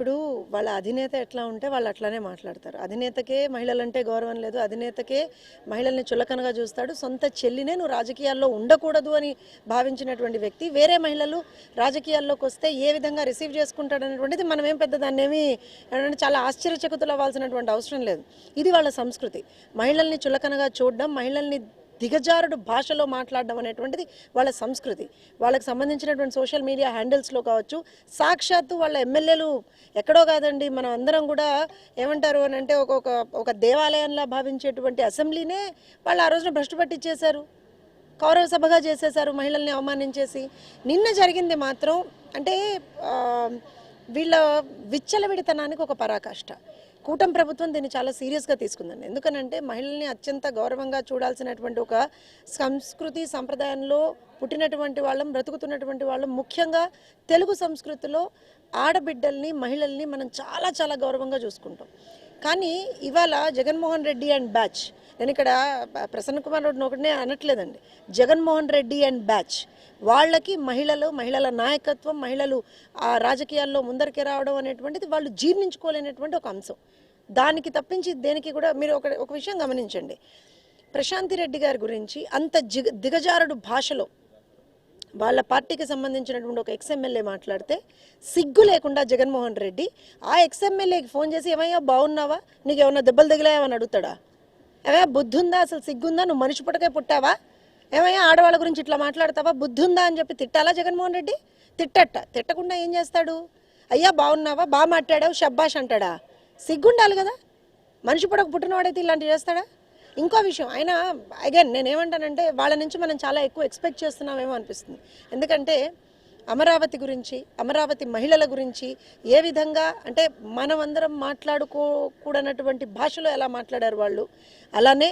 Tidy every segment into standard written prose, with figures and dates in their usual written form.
ఇప్పుడు వాళ్ళ అధినేత ఎట్లా ఉంటే వాళ్ళు అట్లానే మాట్లాడతారు. అధినేతకే మహిళలంటే గౌరవం లేదు, అధినేతకే మహిళల్ని చులకనగా చూస్తాడు. సొంత చెల్లినే నువ్వు రాజకీయాల్లో ఉండకూడదు అని భావించినటువంటి వ్యక్తి వేరే మహిళలు రాజకీయాల్లోకి వస్తే ఏ విధంగా రిసీవ్ చేసుకుంటాడనేటువంటిది మనం ఏం పెద్ద దాన్నేమి చాలా ఆశ్చర్యచకితులు అవ్వాల్సినటువంటి అవసరం లేదు. ఇది వాళ్ళ సంస్కృతి. మహిళల్ని చులకనగా చూడడం, మహిళల్ని దిగజారుడు భాషలో మాట్లాడడం అనేటువంటిది వాళ్ళ సంస్కృతి. వాళ్ళకి సంబంధించినటువంటి సోషల్ మీడియా హ్యాండిల్స్లో కావచ్చు, సాక్షాత్తు వాళ్ళ ఎమ్మెల్యేలు ఎక్కడో కాదండి, మనం అందరం కూడా ఏమంటారు అని అంటే ఒక దేవాలయంలా భావించేటువంటి అసెంబ్లీనే వాళ్ళు ఆ రోజున భ్రష్టు పట్టించేశారు, కౌరవ సభగా చేసేశారు, మహిళల్ని అవమానించేసి. నిన్న జరిగింది మాత్రం అంటే వీళ్ళ విచ్చలవిడితనానికి ఒక పరాకాష్ట. కూటమి ప్రభుత్వం దీన్ని చాలా సీరియస్గా తీసుకుందండి. ఎందుకనంటే మహిళల్ని అత్యంత గౌరవంగా చూడాల్సినటువంటి ఒక సంస్కృతి సంప్రదాయంలో పుట్టినటువంటి వాళ్ళం, బ్రతుకుతున్నటువంటి వాళ్ళం, ముఖ్యంగా తెలుగు సంస్కృతిలో ఆడబిడ్డల్ని మహిళల్ని మనం చాలా చాలా గౌరవంగా చూసుకుంటాం. కానీ ఇవాళ జగన్మోహన్ రెడ్డి అండ్ బ్యాచ్, నేను ఇక్కడ ప్రసన్న కుమార్ రెడ్డిని ఒకటినే అనట్లేదండి, జగన్మోహన్ రెడ్డి అండ్ బ్యాచ్ వాళ్ళకి మహిళల నాయకత్వం, మహిళలు ఆ రాజకీయాల్లో ముందరికి రావడం అనేటువంటిది వాళ్ళు జీర్ణించుకోలేనటువంటి ఒక అంశం. దానికి తప్పించి దేనికి కూడా మీరు ఒక విషయం గమనించండి. ప్రశాంతి రెడ్డి గారి గురించి అంత దిగజారుడు భాషలో వాళ్ళ పార్టీకి సంబంధించినటువంటి ఒక ఎక్స్ఎమ్మెల్యే మాట్లాడితే సిగ్గు లేకుండా జగన్మోహన్ రెడ్డి ఆ ఎక్స్ఎమ్మెల్యేకి ఫోన్ చేసి ఏమయ్యా బాగున్నావా, నీకు ఏమన్నా దెబ్బలు తగిలాయని అడుగుతాడా? ఏమయ్యా బుద్ధుందా, అసలు సిగ్గుందా, నువ్వు మనిషి పుట్టకే పుట్టావా, ఏమయ్యా ఆడవాళ్ళ గురించి ఇట్లా మాట్లాడతావా, బుద్ధుందా అని చెప్పి తిట్టాలా జగన్మోహన్ రెడ్డి? తిట్టకుండా ఏం చేస్తాడు? అయ్యా బాగున్నావా, బాగా మాట్లాడావు, షబ్బాష్ అంటాడా? సిగ్గుండాలి కదా. మనిషి పుట్టక పుట్టినవాడైతే ఇలాంటివి చేస్తాడా? ఇంకో విషయం, ఆయన అగైన్ నేనేమంటానంటే వాళ్ళ నుంచి మనం చాలా ఎక్కువ ఎక్స్పెక్ట్ చేస్తున్నామేమో అనిపిస్తుంది. ఎందుకంటే అమరావతి గురించి, అమరావతి మహిళల గురించి ఏ విధంగా అంటే మనమందరం మాట్లాడుకోకూడనటువంటి భాషలో ఎలా మాట్లాడారు వాళ్ళు, అలానే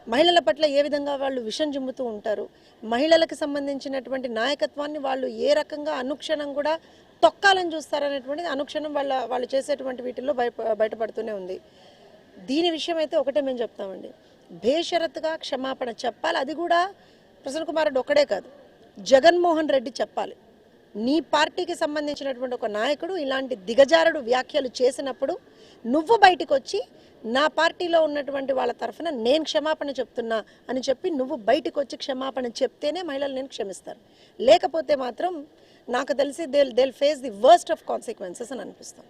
మహిళల పట్ల ఏ విధంగా వాళ్ళు విషం జిమ్ముతూ ఉంటారు, మహిళలకు సంబంధించినటువంటి నాయకత్వాన్ని వాళ్ళు ఏ రకంగా అనుక్షణం కూడా తొక్కాలని చూస్తారనేటువంటిది అనుక్షణం వాళ్ళు చేసేటువంటి వీటిల్లో బయటపడుతూనే ఉంది. దీని విషయం అయితే ఒకటే మేము చెప్తామండి, బేషరతుగా క్షమాపణ చెప్పాలి. అది కూడా ప్రసన్న కుమార్ రెడ్డి ఒక్కడే కాదు, జగన్మోహన్ రెడ్డి చెప్పాలి. నీ పార్టీకి సంబంధించినటువంటి ఒక నాయకుడు ఇలాంటి దిగజారుడు వ్యాఖ్యలు చేసినప్పుడు నువ్వు బయటకు వచ్చి నా పార్టీలో ఉన్నటువంటి వాళ్ళ తరఫున నేను క్షమాపణ చెప్తున్నా అని చెప్పి నువ్వు బయటకు వచ్చి క్షమాపణ చెప్తేనే మహిళలు నేను క్షమిస్తారు. లేకపోతే మాత్రం నాకు తెలిసి they face the worst of consequences అని అనిపిస్తాం.